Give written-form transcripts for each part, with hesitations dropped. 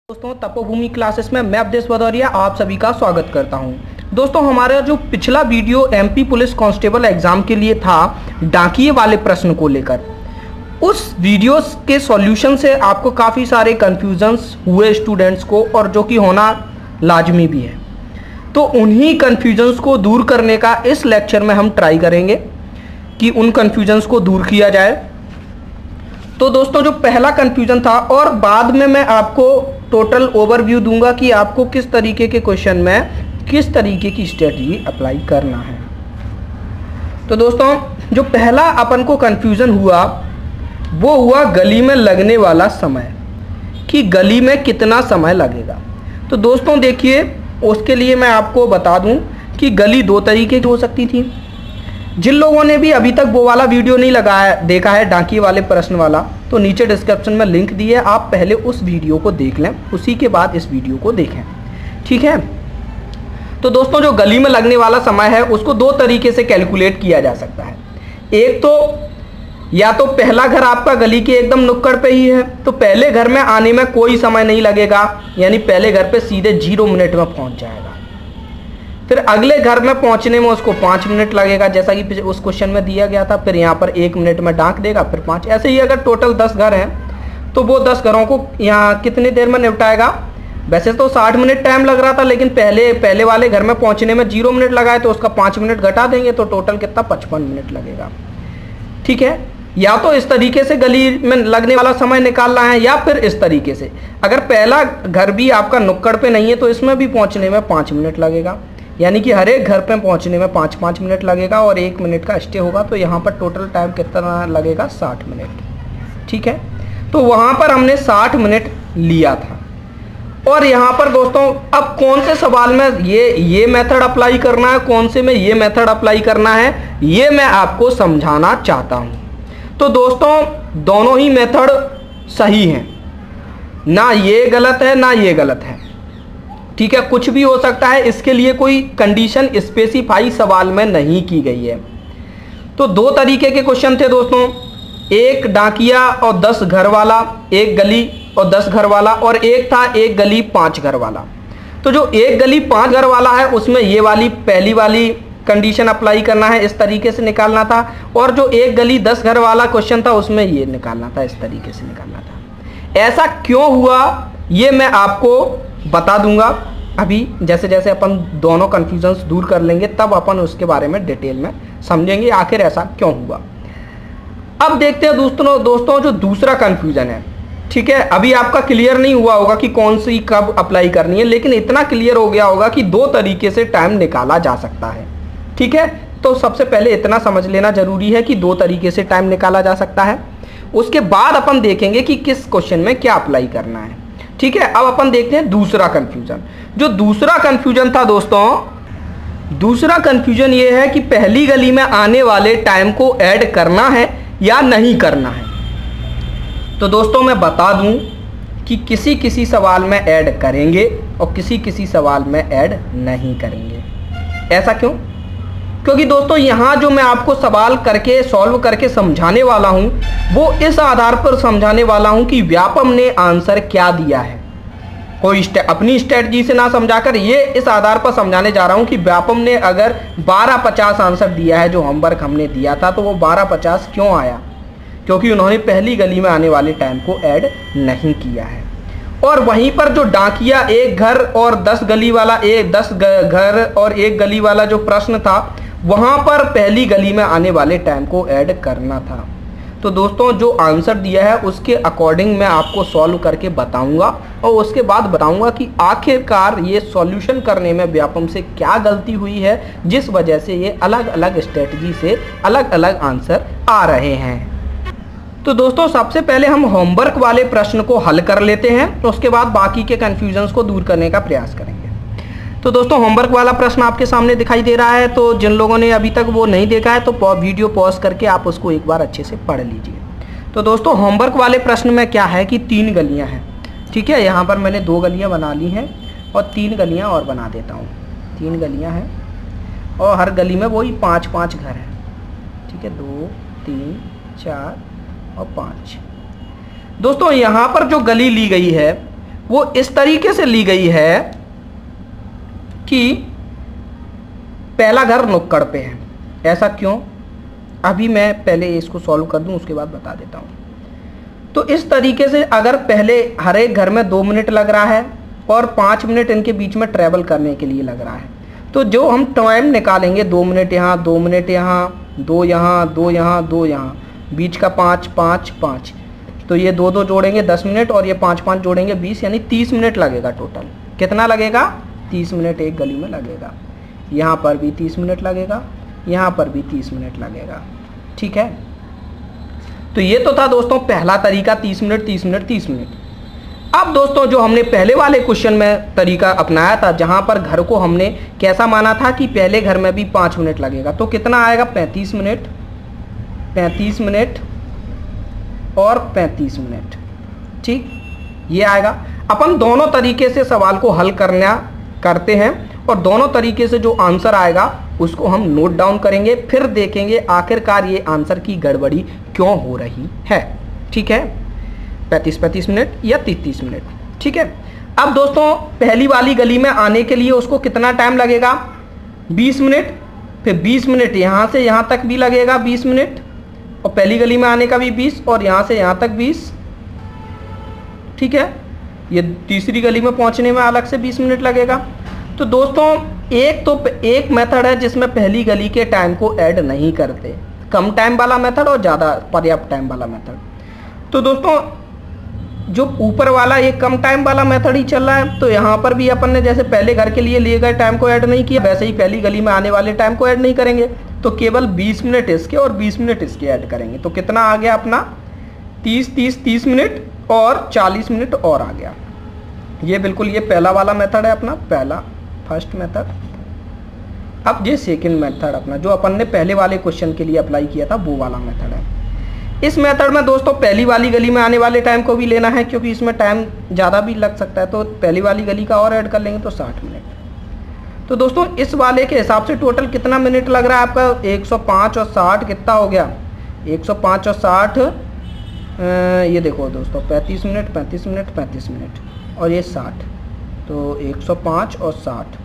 दोस्तों तपोभूमि क्लासेस में मैं अवधेश भदौरिया आप सभी का स्वागत करता हूं। दोस्तों हमारा जो पिछला video MP police constable exam के लिए था डाकिये वाले प्रश्न को लेकर, उस वीडियो के सॉल्यूशन से आपको काफ़ी सारे कन्फ्यूजन्स हुए स्टूडेंट्स को, और जो कि होना लाजमी भी है। तो उन्हीं कन्फ्यूजन्स को दूर करने का इस लेक्चर में हम ट्राई करेंगे कि उन कन्फ्यूजन्स को दूर किया जाए। तो दोस्तों जो पहला कन्फ्यूजन था, और बाद में मैं आपको टोटल ओवरव्यू दूंगा कि आपको किस तरीके के क्वेश्चन में किस तरीके की स्ट्रेटजी अप्लाई करना है। तो दोस्तों जो पहला अपन को कन्फ्यूजन हुआ वो हुआ गली में लगने वाला समय, कि गली में कितना समय लगेगा। तो दोस्तों देखिए, उसके लिए मैं आपको बता दूं कि गली दो तरीके की हो सकती थी। जिन लोगों ने भी अभी तक वो वाला वीडियो नहीं लगाया देखा है डाकिये वाले प्रश्न वाला, तो नीचे डिस्क्रिप्शन में लिंक दिए, आप पहले उस वीडियो को देख लें, उसी के बाद इस वीडियो को देखें, ठीक है। तो दोस्तों जो गली में लगने वाला समय है उसको दो तरीके से कैलकुलेट किया जा सकता है। एक तो या तो पहला घर आपका गली के एकदम नुक्कड़ पे ही है, तो पहले घर में आने में कोई समय नहीं लगेगा, यानी पहले घर पे सीधे 0 मिनट में पहुंच जाएगा। फिर अगले घर में पहुंचने में उसको 5 मिनट लगेगा, जैसा कि उस क्वेश्चन में दिया गया था। फिर यहाँ पर 1 मिनट में डांक देगा, फिर 5। ऐसे ही अगर टोटल 10 घर हैं तो वो 10 घरों को यहाँ कितनी देर में निपटाएगा। वैसे तो 60 मिनट टाइम लग रहा था, लेकिन पहले वाले घर में पहुंचने में 0 मिनट लगाए, तो उसका 5 मिनट घटा देंगे, तो टोटल कितना 55 मिनट लगेगा, ठीक है। या तो इस तरीके से गली में लगने वाला समय निकालना है, या फिर इस तरीके से, अगर पहला घर भी आपका नुक्कड़ पे नहीं है तो इसमें भी पहुंचने में 5 मिनट लगेगा, यानी कि हर एक घर पे पहुंचने में 5-5 मिनट लगेगा, और 1 मिनट का स्टे होगा। तो यहाँ पर टोटल टाइम कितना लगेगा, 60 मिनट, ठीक है। तो वहाँ पर हमने 60 मिनट लिया था। और यहाँ पर दोस्तों अब कौन से सवाल में ये मेथड अप्लाई करना है, कौन से में ये मेथड अप्लाई करना है, ये मैं आपको समझाना चाहता हूँ। तो दोस्तों दोनों ही मेथड सही हैं, ना ये गलत है ना ये गलत है, ठीक है। कुछ भी हो सकता है, इसके लिए कोई कंडीशन स्पेसिफाई सवाल में नहीं की गई है। तो दो तरीके के क्वेश्चन थे दोस्तों, एक डाकिया और 10 घर वाला, एक गली और 10 घर वाला, और एक था एक गली 5 घर वाला। तो जो एक गली 5 घर वाला है उसमें ये वाली पहली वाली कंडीशन अप्लाई करना है, इस तरीके से निकालना था। और जो एक गली 10 घर वाला क्वेश्चन था उसमें ये निकालना था, इस तरीके से निकालना था। ऐसा क्यों हुआ ये मैं आपको बता दूंगा अभी। जैसे जैसे अपन दोनों कन्फ्यूजन्स दूर कर लेंगे तब अपन उसके बारे में डिटेल में समझेंगे आखिर ऐसा क्यों हुआ। अब देखते हैं दोस्तों जो दूसरा कन्फ्यूजन है, ठीक है। अभी आपका क्लियर नहीं हुआ होगा कि कौन सी कब अप्लाई करनी है, लेकिन इतना क्लियर हो गया होगा कि दो तरीके से टाइम निकाला जा सकता है, ठीक है। तो सबसे पहले इतना समझ लेना जरूरी है कि दो तरीके से टाइम निकाला जा सकता है। उसके बाद अपन देखेंगे कि किस क्वेश्चन में क्या अप्लाई करना है, ठीक है। अब अपन देखते हैं दूसरा कंफ्यूजन। जो दूसरा कंफ्यूजन था दोस्तों, दूसरा कंफ्यूजन ये है कि पहली गली में आने वाले टाइम को ऐड करना है या नहीं करना है। तो दोस्तों मैं बता दूं कि किसी किसी सवाल में ऐड करेंगे और किसी किसी सवाल में ऐड नहीं करेंगे। ऐसा क्यों? क्योंकि दोस्तों यहाँ जो मैं आपको सवाल करके सॉल्व करके समझाने वाला हूँ वो इस आधार पर समझाने वाला हूँ कि व्यापम ने आंसर क्या दिया है। कोई अपनी स्ट्रेटजी से ना समझाकर ये इस आधार पर समझाने जा रहा हूँ कि व्यापम ने अगर 1250 आंसर दिया है, जो होमवर्क हमने दिया था, तो वो 1250 क्यों आया? क्योंकि उन्होंने पहली गली में आने वाले टाइम को ऐड नहीं किया है। और वहीं पर जो डाकिया एक घर और 10 गली वाला, 10 घर और एक गली वाला जो प्रश्न था, वहां पर पहली गली में आने वाले टाइम को ऐड करना था। तो दोस्तों जो आंसर दिया है उसके अकॉर्डिंग मैं आपको सॉल्व करके बताऊंगा, और उसके बाद बताऊंगा कि आखिरकार ये सॉल्यूशन करने में व्यापम से क्या गलती हुई है, जिस वजह से ये अलग अलग स्ट्रेटजी से अलग अलग आंसर आ रहे हैं। तो दोस्तों सबसे पहले हम होमवर्क वाले प्रश्न को हल कर लेते हैं, तो उसके बाद बाकी के कन्फ्यूजन्स को दूर करने का प्रयास करेंगे। तो दोस्तों होमवर्क वाला प्रश्न आपके सामने दिखाई दे रहा है, तो जिन लोगों ने अभी तक वो नहीं देखा है तो वीडियो पॉज करके आप उसको एक बार अच्छे से पढ़ लीजिए। तो दोस्तों होमवर्क वाले प्रश्न में क्या है कि 3 गलियां हैं, ठीक है। यहाँ पर मैंने 2 गलियां बना ली हैं और 3 गलियां और बना देता हूँ। 3 गलियां हैं और हर गली में वही 5-5 घर हैं, ठीक है। 2, 3, 4 और 5। दोस्तों यहाँ पर जो गली ली गई है वो इस तरीके से ली गई है कि पहला घर नुक्कड़ पे है। ऐसा क्यों? अभी मैं पहले इसको सॉल्व कर दूं, उसके बाद बता देता हूं। तो इस तरीके से अगर पहले हर एक घर में 2 मिनट लग रहा है और 5 मिनट इनके बीच में ट्रैवल करने के लिए लग रहा है, तो जो हम टाइम निकालेंगे 2 मिनट यहाँ, 2 मिनट यहाँ, 2 यहाँ, 2 यहाँ, 2 यहाँ, बीच का 5 5 5, तो ये 2 2 जोड़ेंगे 10 मिनट और ये 5 5 जोड़ेंगे 20, यानी 30 मिनट लगेगा टोटल। कितना लगेगा? 30 मिनट एक गली में लगेगा। यहाँ पर भी 30 मिनट लगेगा, यहाँ पर भी 30 मिनट लगेगा। ठीक है, तो ये तो था दोस्तों पहला तरीका, 30 मिनट 30 मिनट 30 मिनट। अब दोस्तों जो हमने पहले वाले क्वेश्चन में तरीका अपनाया था, जहां पर घर को हमने कैसा माना था कि पहले घर में भी 5 मिनट लगेगा, तो कितना आएगा? 35 मिनट, 35 मिनट और 35 मिनट। ठीक, ये आएगा। अपन दोनों तरीके से सवाल को हल करते हैं और दोनों तरीके से जो आंसर आएगा उसको हम नोट डाउन करेंगे, फिर देखेंगे आखिरकार ये आंसर की गड़बड़ी क्यों हो रही है। ठीक है, 35 मिनट या 30 मिनट। ठीक है, अब दोस्तों पहली वाली गली में आने के लिए उसको कितना टाइम लगेगा? 20 मिनट, फिर 20 मिनट यहाँ से यहाँ तक भी लगेगा 20 मिनट, और पहली गली में आने का भी 20, और यहाँ से यहाँ तक 20। ठीक है, ये तीसरी गली में पहुँचने में अलग से 20 मिनट लगेगा। तो दोस्तों एक मेथड है जिसमें पहली गली के टाइम को ऐड नहीं करते, कम टाइम वाला मेथड और ज़्यादा पर्याप्त टाइम वाला मेथड। तो दोस्तों जो ऊपर वाला ये कम टाइम वाला मेथड ही चल रहा है, तो यहाँ पर भी अपन ने जैसे पहले घर के लिए लिए गए टाइम को ऐड नहीं किया, वैसे ही पहली गली में आने वाले टाइम को ऐड नहीं करेंगे, तो केवल 20 मिनट इसके और 20 मिनट इसके ऐड करेंगे। तो कितना आ गया अपना? 30 मिनट और 40 मिनट और आ गया। ये बिल्कुल ये पहला वाला मेथड है अपना, पहला फर्स्ट मेथड। अब ये सेकंड मेथड अपना जो अपन ने पहले वाले क्वेश्चन के लिए अप्लाई किया था, वो वाला मेथड है। इस मेथड में दोस्तों पहली वाली गली में आने वाले टाइम को भी लेना है, क्योंकि इसमें टाइम ज़्यादा भी लग सकता है, तो पहली वाली गली का और ऐड कर लेंगे तो 60 मिनट। तो दोस्तों इस वाले के हिसाब से टोटल कितना मिनट लग रहा है आपका? 105 और 60 कितना हो गया? 105 और 60 ये देखो दोस्तों 35 मिनट 35 मिनट 35 मिनट और ये 60, तो 105 और 60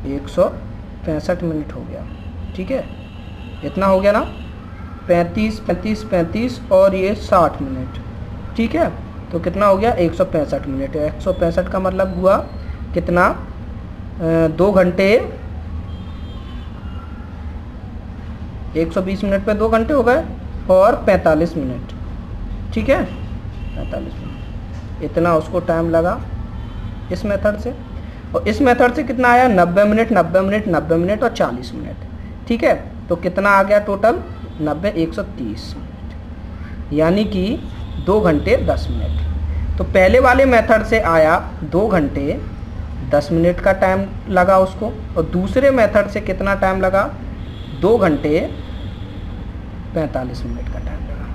165 मिनट हो गया। ठीक है, इतना हो गया ना, 35 35 35 और ये 60 मिनट। ठीक है, तो कितना हो गया? 165 मिनट। 165 का मतलब हुआ कितना? 2 घंटे 120 मिनट पे 2 घंटे हो गए और 45 मिनट। ठीक है, 45 मिनट इतना उसको टाइम लगा इस मेथड से। और इस मेथड से कितना आया? 90 मिनट 90 मिनट 90 मिनट और 40 मिनट। ठीक है, तो कितना आ गया टोटल? 90 130 मिनट, यानी कि 2 घंटे 10 मिनट। तो पहले वाले मेथड से आया 2 घंटे 10 मिनट का टाइम लगा उसको, और दूसरे मेथड से कितना टाइम लगा? 2 घंटे 45 मिनट का टाइम लगा।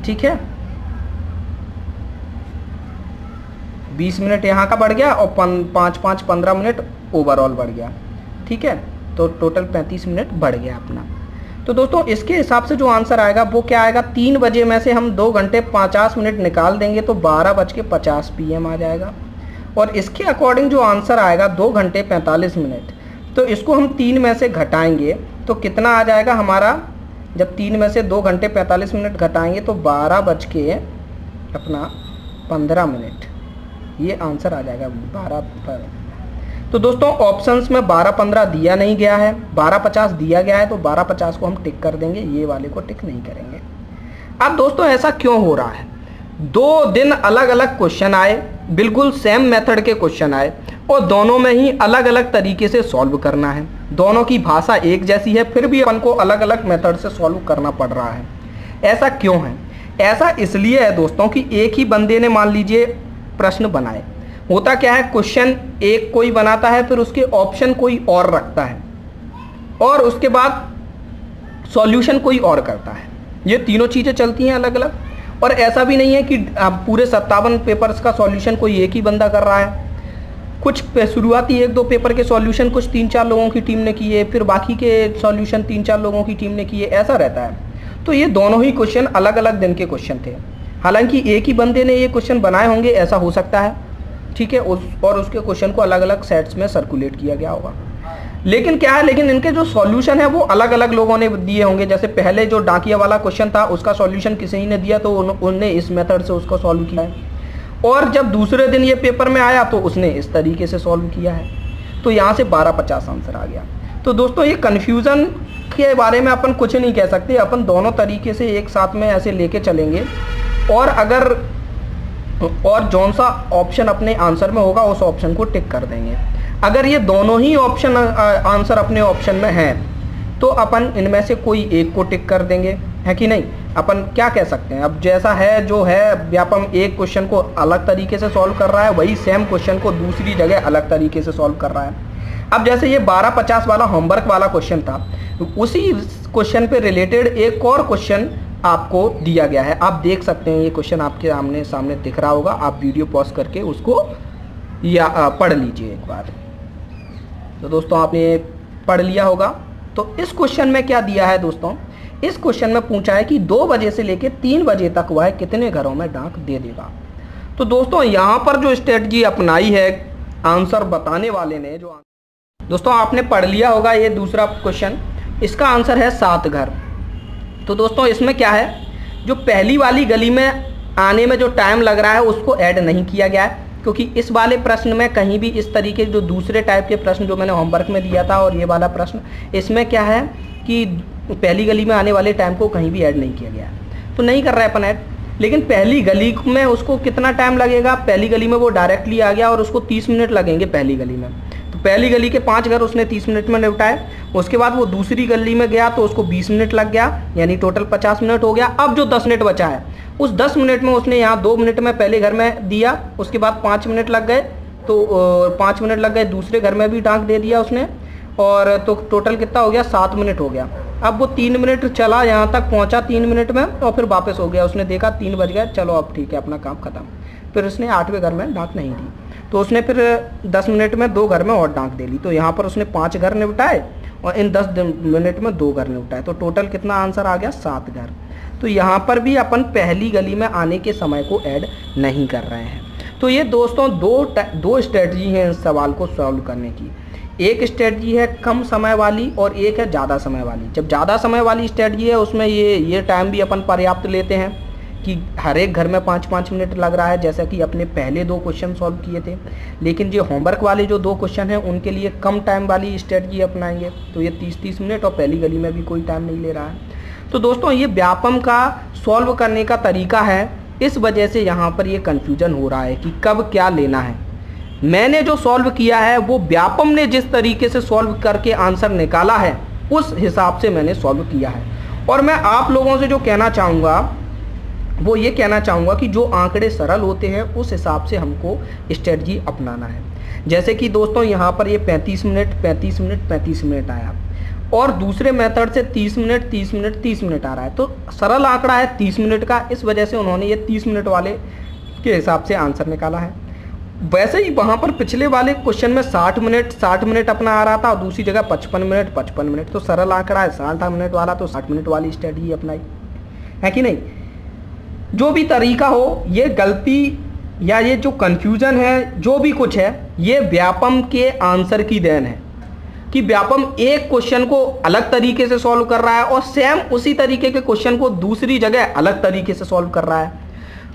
ठीक है, 20 मिनट यहाँ का बढ़ गया और 5 15 मिनट ओवरऑल बढ़ गया। ठीक है, तो टोटल 35 मिनट बढ़ गया अपना। तो दोस्तों इसके हिसाब से जो आंसर आएगा वो क्या आएगा? 3 बजे में से हम 2 घंटे 50 मिनट निकाल देंगे तो 12:50 PM आ जाएगा। और इसके अकॉर्डिंग जो आंसर आएगा 2 घंटे 45 मिनट, तो इसको हम 3 में से घटाएंगे तो कितना आ जाएगा हमारा? जब 3 में से 2 घंटे 45 मिनट घटाएंगे तो 12:15 मिनट, ये आंसर आ जाएगा 12 पर। तो दोस्तों ऑप्शंस में 12:15 दिया नहीं गया है, 12:50 दिया गया है, तो 12:50 को हम टिक कर देंगे, ये वाले को टिक नहीं करेंगे। अब दोस्तों ऐसा क्यों हो रहा है? 2 दिन अलग अलग क्वेश्चन आए, बिल्कुल सेम मेथड के क्वेश्चन आए और दोनों में ही अलग अलग तरीके से सॉल्व करना है। दोनों की भाषा एक जैसी है, फिर भी अपन को अलग अलग मेथड से सॉल्व करना पड़ रहा है। ऐसा क्यों है? ऐसा इसलिए है दोस्तों कि एक ही बंदे ने मान लीजिए प्रश्न बनाए। होता क्या है, क्वेश्चन एक कोई बनाता है, फिर उसके ऑप्शन कोई और रखता है और उसके बाद सॉल्यूशन कोई और करता है। ये तीनों चीज़ें चलती हैं अलग अलग। और ऐसा भी नहीं है कि पूरे 57 पेपर्स का सॉल्यूशन कोई एक ही बंदा कर रहा है। कुछ शुरुआती 1-2 पेपर के सॉल्यूशन कुछ 3-4 लोगों की टीम ने किए, फिर बाकी के सॉल्यूशन 3-4 लोगों की टीम ने किए, ऐसा रहता है। तो ये दोनों ही क्वेश्चन अलग अलग दिन के क्वेश्चन थे। हालांकि एक ही बंदे ने ये क्वेश्चन बनाए होंगे, ऐसा हो सकता है, ठीक है, और उसके क्वेश्चन को अलग अलग सेट्स में सर्कुलेट किया गया होगा। लेकिन क्या है, लेकिन इनके जो सॉल्यूशन है वो अलग अलग लोगों ने दिए होंगे। जैसे पहले जो डाकिया वाला क्वेश्चन था उसका सॉल्यूशन किसी ने दिया तो उन्होंने इस मेथड से उसको सॉल्व किया है, और जब दूसरे दिन ये पेपर में आया तो उसने इस तरीके से सॉल्व किया है। तो यहाँ से 1250 आंसर आ गया। तो दोस्तों ये कन्फ्यूज़न के बारे में अपन कुछ नहीं कह सकते, अपन दोनों तरीके से एक साथ में ऐसे लेके चलेंगे, और जौन सा ऑप्शन अपने आंसर में होगा उस ऑप्शन को टिक कर देंगे। अगर ये दोनों ही ऑप्शन आंसर अपने ऑप्शन में हैं तो अपन इनमें से कोई एक को टिक कर देंगे, है कि नहीं। अपन क्या कह सकते हैं, अब जैसा है जो है व्यापम एक क्वेश्चन को अलग तरीके से सॉल्व कर रहा है, वही सेम क्वेश्चन को दूसरी जगह अलग तरीके से सॉल्व कर रहा है। अब जैसे ये 1250 वाला होमवर्क वाला क्वेश्चन था, उसी क्वेश्चन पे रिलेटेड एक और क्वेश्चन आपको दिया गया है। आप देख सकते हैं ये क्वेश्चन आपके सामने दिख रहा होगा, आप वीडियो पॉज करके उसको या पढ़ लीजिए एक बार। तो दोस्तों आपने पढ़ लिया होगा। तो इस क्वेश्चन में क्या दिया है दोस्तों, इस क्वेश्चन में पूछा है कि 2 बजे से लेकर 3 बजे तक वह कितने घरों में डाक दे देगा। तो दोस्तों यहाँ पर जो स्ट्रेटजी अपनाई है आंसर बताने वाले ने, जो दोस्तों आपने पढ़ लिया होगा ये दूसरा क्वेश्चन, इसका आंसर है 7 घर। तो दोस्तों इसमें क्या है, जो पहली वाली गली में आने में जो टाइम लग रहा है उसको ऐड नहीं किया गया है, क्योंकि इस वाले प्रश्न में कहीं भी इस तरीके जो दूसरे टाइप के प्रश्न जो मैंने होमवर्क में दिया था और ये वाला प्रश्न, इसमें क्या है कि पहली गली में आने वाले टाइम को कहीं भी ऐड नहीं किया गया है, तो नहीं कर रहा है अपन ऐड। लेकिन पहली गली में उसको कितना टाइम लगेगा, पहली गली में वो डायरेक्टली आ गया और उसको 30 मिनट लगेंगे पहली गली में। तो पहली गली के 5 घर उसने 30 मिनट में निपटाए। उसके बाद वो दूसरी गली में गया तो उसको 20 मिनट लग गया, यानी टोटल 50 मिनट हो गया। अब जो 10 मिनट बचा है उस 10 मिनट में उसने यहाँ 2 मिनट में पहले घर में दिया, उसके बाद 5 मिनट लग गए, तो 5 मिनट लग गए दूसरे घर में भी डाक दे दिया उसने, और तो टोटल कितना हो गया, 7 मिनट हो गया। अब वो 3 मिनट चला, यहाँ तक पहुँचा 3 मिनट में और फिर वापस हो गया। उसने देखा 3 बज गए, चलो अब ठीक है अपना काम खत्म। फिर उसने 8वें घर में डाक नहीं दी, तो उसने फिर 10 मिनट में 2 घर में और डाक दे ली। तो यहाँ पर उसने 5 घर निपटाए और इन 10 मिनट में 2 घर निपटाए, तो टोटल कितना आंसर आ गया, 7 घर। तो यहाँ पर भी अपन पहली गली में आने के समय को ऐड नहीं कर रहे हैं। तो ये दोस्तों दो स्ट्रेटजी हैं इस सवाल को सॉल्व करने की। एक स्ट्रेटजी है कम समय वाली और एक है ज़्यादा समय वाली। जब ज़्यादा समय वाली स्ट्रेटजी है उसमें ये टाइम भी अपन पर्याप्त लेते हैं कि हर एक घर में 5-5 मिनट लग रहा है, जैसा कि अपने पहले 2 क्वेश्चन सॉल्व किए थे। लेकिन जो होमवर्क वाले जो 2 क्वेश्चन हैं उनके लिए कम टाइम वाली स्ट्रेटजी अपनाएंगे, तो ये 30-30 मिनट, और पहली गली में भी कोई टाइम नहीं ले रहा है। तो दोस्तों ये व्यापम का सॉल्व करने का तरीका है, इस वजह से यहाँ पर ये कन्फ्यूजन हो रहा है कि कब क्या लेना है। मैंने जो सॉल्व किया है वो व्यापम ने जिस तरीके से सॉल्व करके आंसर निकाला है उस हिसाब से मैंने सॉल्व किया है। और मैं आप लोगों से जो कहना चाहूँगा वो ये कहना चाहूँगा कि जो आंकड़े सरल होते हैं उस हिसाब से हमको स्ट्रेटजी अपनाना है। जैसे कि दोस्तों यहाँ पर ये 35 मिनट आया, और दूसरे मेथड से 30 मिनट आ रहा है, तो सरल आंकड़ा है 30 मिनट का, इस वजह से उन्होंने ये 30 मिनट वाले के हिसाब से आंसर निकाला है। वैसे ही वहाँ पर पिछले वाले क्वेश्चन में 60 मिनट अपना आ रहा था और दूसरी जगह 55 मिनट, तो सरल आंकड़ा है 60 मिनट वाला, तो 60 मिनट वाली स्ट्रेटजी अपनाई, है कि नहीं। जो भी तरीका हो, ये गलती या ये जो कन्फ्यूजन है, जो भी कुछ है, ये व्यापम के आंसर की देन है कि व्यापम एक क्वेश्चन को अलग तरीके से सॉल्व कर रहा है और सेम उसी तरीके के क्वेश्चन को दूसरी जगह अलग तरीके से सॉल्व कर रहा है।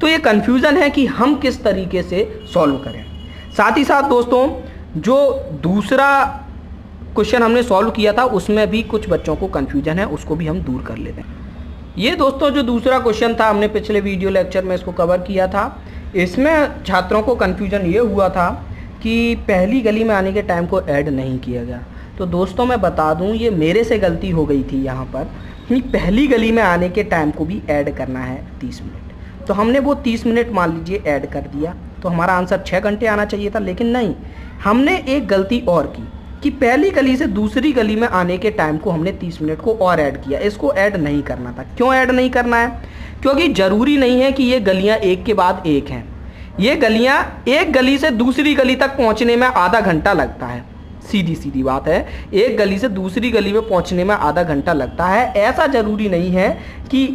तो ये कन्फ्यूजन है कि हम किस तरीके से सॉल्व करें। साथ ही साथ दोस्तों जो दूसरा क्वेश्चन हमने सॉल्व किया था उसमें भी कुछ बच्चों को कन्फ्यूजन है, उसको भी हम दूर कर लेते हैं। ये दोस्तों जो दूसरा क्वेश्चन था, हमने पिछले वीडियो लेक्चर में इसको कवर किया था। इसमें छात्रों को कन्फ्यूजन ये हुआ था कि पहली गली में आने के टाइम को ऐड नहीं किया गया। तो दोस्तों मैं बता दूं, ये मेरे से गलती हो गई थी यहाँ पर कि पहली गली में आने के टाइम को भी ऐड करना है 30 मिनट। तो हमने वो 30 मिनट मान लीजिए ऐड कर दिया, तो हमारा आंसर 6 घंटे आना चाहिए था। लेकिन नहीं, हमने एक गलती और की कि पहली गली से दूसरी गली में आने के टाइम को हमने 30 मिनट को और ऐड किया। इसको ऐड नहीं करना था। क्यों ऐड नहीं करना है? क्योंकि ज़रूरी नहीं है कि ये गलियाँ एक के बाद एक हैं। ये गलियाँ, एक गली से दूसरी गली तक पहुँचने में आधा घंटा लगता है। सीधी बात है, एक गली से दूसरी गली में पहुँचने में आधा घंटा लगता है। ऐसा ज़रूरी नहीं है कि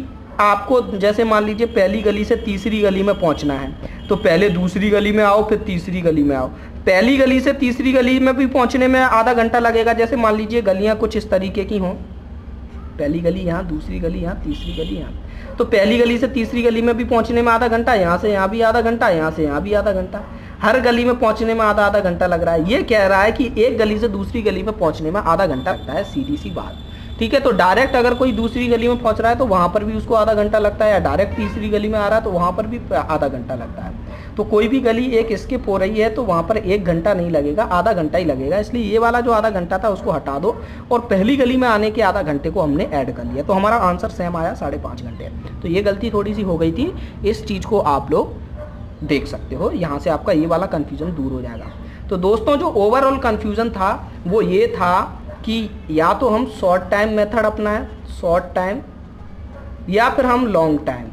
आपको जैसे मान लीजिए पहली गली से तीसरी गली में पहुंचना है, तो पहले दूसरी गली में आओ, फिर तीसरी गली में आओ। पहली गली से तीसरी गली में भी पहुंचने में आधा घंटा लगेगा। जैसे मान लीजिए गलियां कुछ इस तरीके की हों, पहली गली यहाँ, दूसरी गली यहाँ, तीसरी गली यहाँ, तो पहली गली से तीसरी गली में भी पहुंचने में आधा घंटा, यहाँ से यहाँ भी आधा घंटा, यहाँ से यहाँ भी आधा घंटा, हर गली में पहुंचने में आधा घंटा लग रहा है। ये कह रहा है कि एक गली से दूसरी गली में पहुंचने में आधा घंटा लगता है, सीधी सी बात। ठीक है, तो डायरेक्ट अगर कोई दूसरी गली में पहुंच रहा है तो वहां पर भी उसको आधा घंटा लगता है, या डायरेक्ट तीसरी गली में आ रहा है तो वहां पर भी आधा घंटा लगता है। तो कोई भी गली एक स्किप हो रही है तो वहां पर 1 घंटा नहीं लगेगा, आधा घंटा ही लगेगा। इसलिए ये वाला जो आधा घंटा था उसको हटा दो और पहली गली में आने के आधा घंटे को हमने ऐड कर लिया, तो हमारा आंसर सेम आया 5.5 घंटे। तो ये गलती थोड़ी सी हो गई थी, इस चीज़ को आप लोग देख सकते हो, यहाँ से आपका ये वाला कन्फ्यूजन दूर हो जाएगा। तो दोस्तों जो ओवरऑल कन्फ्यूजन था वो ये था कि या तो हम शॉर्ट टाइम मेथड अपनाएं, शॉर्ट टाइम, या फिर हम लॉन्ग टाइम।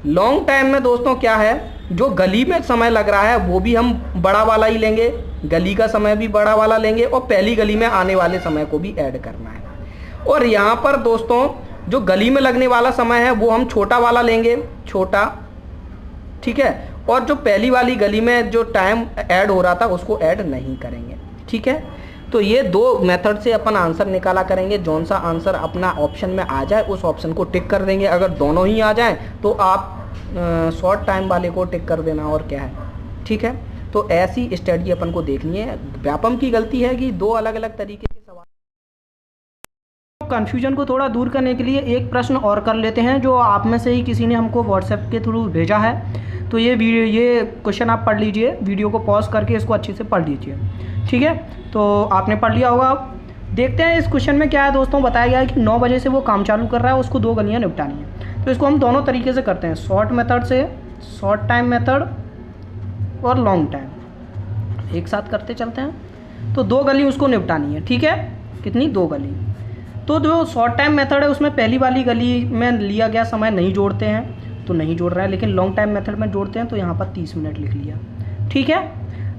लॉन्ग टाइम में दोस्तों क्या है, जो गली में समय लग रहा है वो भी हम बड़ा वाला ही लेंगे, गली का समय भी बड़ा वाला लेंगे, और पहली गली में आने वाले समय को भी ऐड करना है। और यहाँ पर दोस्तों जो गली में लगने वाला समय है वो हम छोटा वाला लेंगे, छोटा, ठीक है, और जो पहली वाली गली में जो टाइम ऐड हो रहा था उसको ऐड नहीं करेंगे। ठीक है, तो ये 2 मेथड से अपन आंसर निकाला करेंगे। जौन सा आंसर अपना ऑप्शन में आ जाए उस ऑप्शन को टिक कर देंगे। अगर दोनों ही आ जाएं तो आप शॉर्ट टाइम वाले को टिक कर देना, और क्या है। ठीक है, तो ऐसी स्टडी अपन को देखनी है। व्यापम की गलती है कि 2 अलग अलग तरीके के सवाल। कन्फ्यूजन को थोड़ा दूर करने के लिए एक प्रश्न और कर लेते हैं, जो आप में से ही किसी ने हमको व्हाट्सएप के थ्रू भेजा है। तो ये क्वेश्चन आप पढ़ लीजिए, वीडियो को पॉज करके इसको अच्छे से पढ़ लीजिए। ठीक है, तो आपने पढ़ लिया होगा। देखते हैं इस क्वेश्चन में क्या है दोस्तों। बताया गया है कि 9 बजे से वो काम चालू कर रहा है, उसको 2 गलियां निपटानी है। तो इसको हम दोनों तरीके से करते हैं, शॉर्ट मेथड से, शॉर्ट टाइम मेथड और लॉन्ग टाइम, एक साथ करते चलते हैं। तो 2 गली उसको निपटानी है। ठीक है, कितनी, 2 गली। तो जो शॉर्ट टाइम मेथड है उसमें पहली वाली गली में लिया गया समय नहीं जोड़ते हैं, तो नहीं जोड़ रहा है, लेकिन लॉन्ग टाइम मेथड में जोड़ते हैं, तो यहाँ पर 30 मिनट लिख लिया। ठीक है,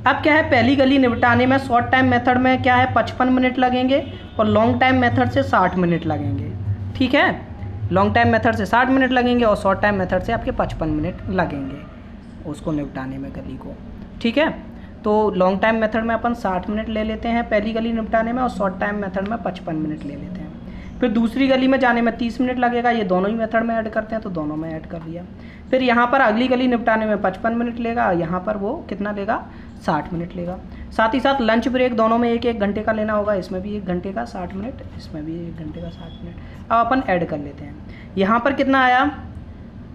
अब क्या है, पहली गली निपटाने में शॉर्ट टाइम मेथड में क्या है 55 मिनट लगेंगे, और लॉन्ग टाइम मेथड से 60 मिनट लगेंगे। ठीक है, लॉन्ग टाइम मेथड से 60 मिनट लगेंगे और शॉर्ट टाइम मेथड से आपके 55 मिनट लगेंगे उसको निपटाने में, गली को। ठीक है, तो लॉन्ग टाइम मेथड में अपन 60 मिनट ले लेते हैं पहली गली निपटाने में, और शॉर्ट टाइम मेथड में 55 मिनट ले लेते हैं। फिर दूसरी गली में जाने में 30 मिनट लगेगा, ये दोनों ही मेथड में ऐड करते हैं, तो दोनों में ऐड कर लिया। फिर यहाँ पर अगली गली निपटाने में 55 मिनट लेगा, यहाँ पर वो कितना लेगा, 60 मिनट लेगा। साथ ही साथ लंच ब्रेक दोनों में 1-1 घंटे का लेना होगा, इसमें भी 1 घंटे का 60 मिनट, इसमें भी 1 घंटे का 60 मिनट। अब अपन ऐड कर लेते हैं, यहाँ पर कितना आया,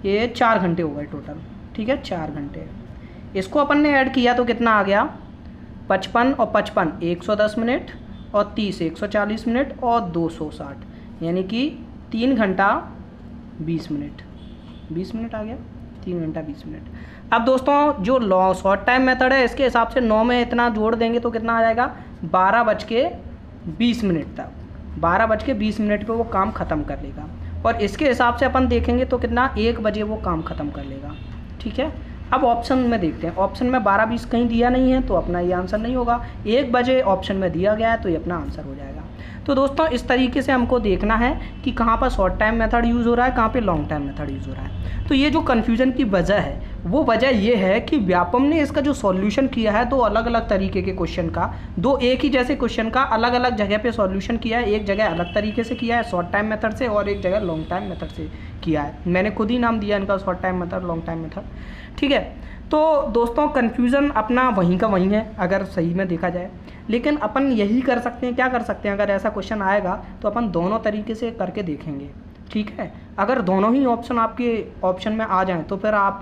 ये 4 घंटे हो गए टोटल। ठीक है, 4 घंटे। इसको अपन ने ऐड किया तो कितना आ गया, 55 और 55 110 मिनट, और 30 140 मिनट, और 260, यानी कि 3 घंटा 20 मिनट, 20 मिनट आ गया, 3 घंटा 20 मिनट। अब दोस्तों जो शॉर्ट टाइम मेथड है इसके हिसाब से 9 में इतना जोड़ देंगे तो कितना आ जाएगा, 12:20 मिनट तक, 12:20 मिनट पे वो काम ख़त्म कर लेगा। और इसके हिसाब से अपन देखेंगे तो कितना, 1 बजे वो काम ख़त्म कर लेगा। ठीक है, अब ऑप्शन में देखते हैं, ऑप्शन में 12:20 कहीं दिया नहीं है तो अपना ये आंसर नहीं होगा, 1 बजे ऑप्शन में दिया गया है तो ये अपना आंसर हो जाएगा। तो दोस्तों इस तरीके से हमको देखना है कि कहाँ पर शॉर्ट टाइम मेथड यूज़ हो रहा है, कहाँ पे लॉन्ग टाइम मेथड यूज़ हो रहा है। तो ये जो कन्फ्यूजन की वजह है वो वजह ये है कि व्यापम ने इसका जो सॉल्यूशन किया है 2 अलग अलग तरीके के क्वेश्चन का, 2 एक ही जैसे क्वेश्चन का अलग अलग जगह पे सॉल्यूशन किया है। एक जगह अलग तरीके से किया है शॉर्ट टाइम मेथड से, और एक जगह लॉन्ग टाइम मेथड से किया है। मैंने खुद ही नाम दिया इनका, short time method, long time method. ठीक है, तो दोस्तों कन्फ्यूज़न अपना वहीं का वहीं है अगर सही में देखा जाए, लेकिन अपन यही कर सकते हैं, क्या कर सकते हैं, अगर ऐसा क्वेश्चन आएगा तो अपन दोनों तरीके से करके देखेंगे। ठीक है, अगर दोनों ही ऑप्शन आपके ऑप्शन में आ जाएं तो फिर आप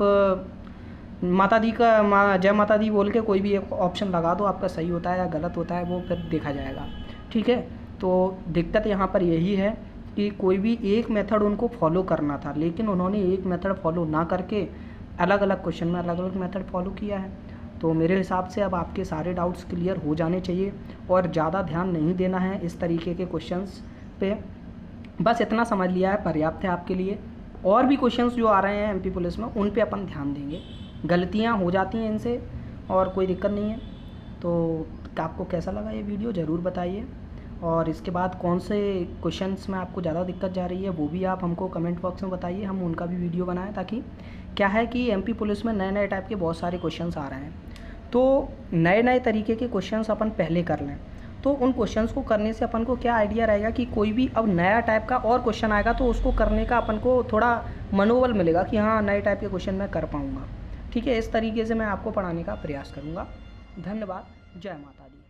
माता दी का जय माता दी बोल के कोई भी एक ऑप्शन लगा दो, आपका सही होता है या गलत होता है वो फिर देखा जाएगा। ठीक है, तो दिक्कत यहाँ पर यही है कि कोई भी एक मेथड उनको फॉलो करना था, लेकिन उन्होंने एक मेथड फॉलो ना करके अलग अलग क्वेश्चन में अलग अलग मेथड फॉलो किया है। तो मेरे हिसाब से अब आपके सारे डाउट्स क्लियर हो जाने चाहिए और ज़्यादा ध्यान नहीं देना है इस तरीके के क्वेश्चंस पे। बस इतना समझ लिया है पर्याप्त है आपके लिए। और भी क्वेश्चंस जो आ रहे हैं एमपी पुलिस में उन पे अपन ध्यान देंगे। गलतियां हो जाती हैं इनसे और कोई दिक्कत नहीं है। तो आपको कैसा लगा ये वीडियो ज़रूर बताइए, और इसके बाद कौन से क्वेश्चंस में आपको ज़्यादा दिक्कत जा रही है वो भी आप हमको कमेंट बॉक्स में बताइए, हम उनका भी वीडियो बनाएं। ताकि क्या है कि एमपी पुलिस में नए नए टाइप के बहुत सारे क्वेश्चंस आ रहे हैं, तो नए नए तरीके के क्वेश्चंस अपन पहले कर लें। तो उन क्वेश्चंस को करने से अपन को क्या आइडिया रहेगा कि कोई भी अब नया टाइप का और क्वेश्चन आएगा तो उसको करने का अपन को थोड़ा मनोबल मिलेगा कि हाँ नए टाइप के क्वेश्चन मैं कर पाऊँगा। ठीक है, इस तरीके से मैं आपको पढ़ाने का प्रयास करूँगा। धन्यवाद। जय माता दी।